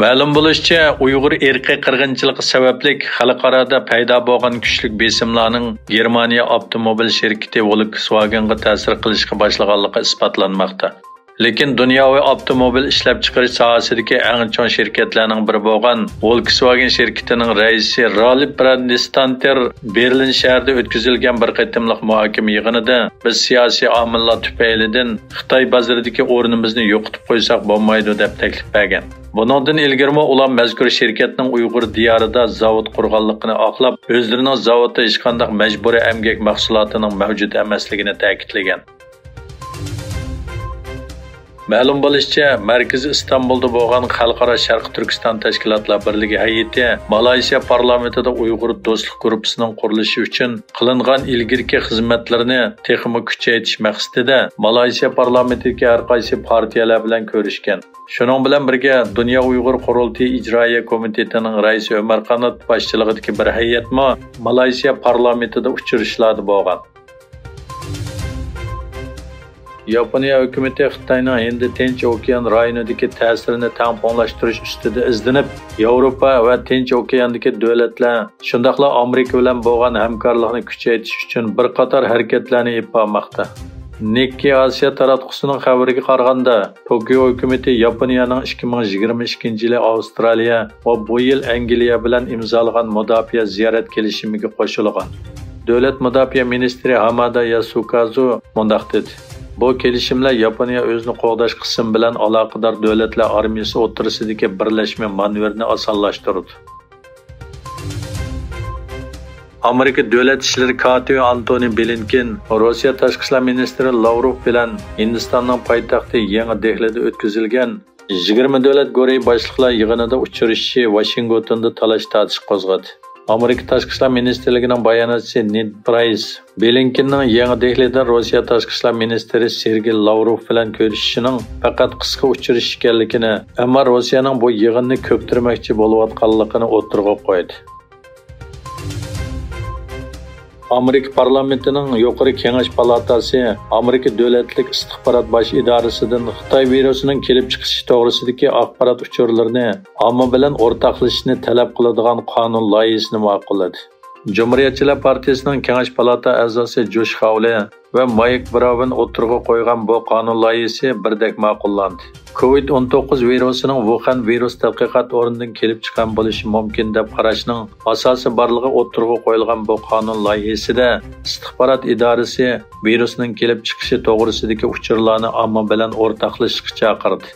Ma'lum bo'lishicha, Uyg'ur irqiy qirg'inchiligi sababli xalqarada paydo bo'lgan kuchli besimlarning Germaniya avtomobil shirkati Volkswagenga ta'sir qilishga boshlaganligi isbotlanmoqda. Lekin dunyoviy avtomobil ishlab chiqarish sohasidagi eng chong shirkatlarning biri bo'lgan Volkswagen shirkatining raisi Ralf Brandenstatter Berlin shahrida o'tkazilgan bir qatimliq muhokama yig'inida biz siyosiy omillar tufaylidan Xitoy bozoridagi o'rnimizni yo'qotib qo'ysak bo'lmaydi deb taklif bergan. Bundan ilgari ular mazkur shirkatning Uyg'ur diyorida zavod qurganligini oqlab, o'zlarining zavodda hech qanday majburiy emgak mahsulotining mavjud emasligini ta'kidlagan. Ma'lum bo'lishicha, markazi Istanbulda bo'lgan Xalqaro Sharq Turkiston tashkilotlar birligi hay'ati Malayziya parlamentida Uyg'ur do'stlik guruhining qurilishi uchun qilingan ilgirki xizmatlarini texnik kuchaytirish maqsadida Malayziya parlamentidagi har qaysi partiyalar bilan ko'rishgan. Shuning bilan birga Dunyo Uyg'ur qurultiyi ijroiya komitetining raisi Umar Qanot boshchiligidagi bir hay'atmo Malayziya parlamentida uchrashishlarda bo'lgan. Yaponiya hukumati Xitoyning Hind-Tinch okean rayonidagi ta'sirini tamponlashtirish ustida izlanib, Yevropa va Tinch okeandagi davlatlar, shundaqla Amerika bilan bo'lgan hamkorlikni kuchaytirish uchun bir qator harakatlarni olib bormoqda. Nikkei Osiyo taratqusining xabariga qaraganda, Tokio hukumati Yaponiyaning 2022-yili Avstraliya va bu yil Angliya bilan imzolagan mudofaa ziyorat kelishimiga qo'shilgan. Davlat mudofaa ministri Hamada Yasukazu mundaq dedi: Bu kelishimlar Yaponiya o'zini qo'g'dash qism bilan aloqador davlatlar armiyasi o'rtasidagi birlashma manevrini osonlashtirdi. Amerika davlat ishlari kotibi Antony Blinken, Rossiya tashqi ishlar ministri Lavrov bilan Hindistonning poytaxti Yangi Dehlida o'tkazilgan 20 davlat guruhi boshliqlar yig'inida uchrashishi Washingtonda talash-tortish qo'zg'adi. Amerika tashqi ishlar ministrligining bayonotchisi Ned Price, Blinkenning Yangi Dehlida Rossiya tashqi ishlar ministri Sergey Lavrov bilan ko'rishishining faqat qisqa uchrashish ekanligini, ammo Rossiyaning bu yig'inni ko'ptirmoqchi bo'layotganligini o'tirg'a qo'ydi. Amerika parlamentining yuqori kengash palatasi Amerika davlatlik istixborot bosh idorasidan Xitoy virusining kelib chiqishi to'g'risidagi axborot uchurlarini omma bilan o'rtoqlashishni talab qiladigan qonun loyihasini ma'qulladi. Cumhuriyetçiler Partisining kengash palata a'zosi Josh Hawley va Mike Brown o'tirg'a qo'ygan bu qonun loyihasi birdek ma'qullandi. COVID-19 virusining Wuhan virus tadqiqot o'rnidan kelib chiqqan bo'lishi mumkin deb qarashning asosi borligi o'tirg'a qo'yilgan bu qonun loyihasida istixborot idorasi virusning kelib chiqishi to'g'risidagi uchurlarni omma bilan o'rtoqlashishga chaqirdi.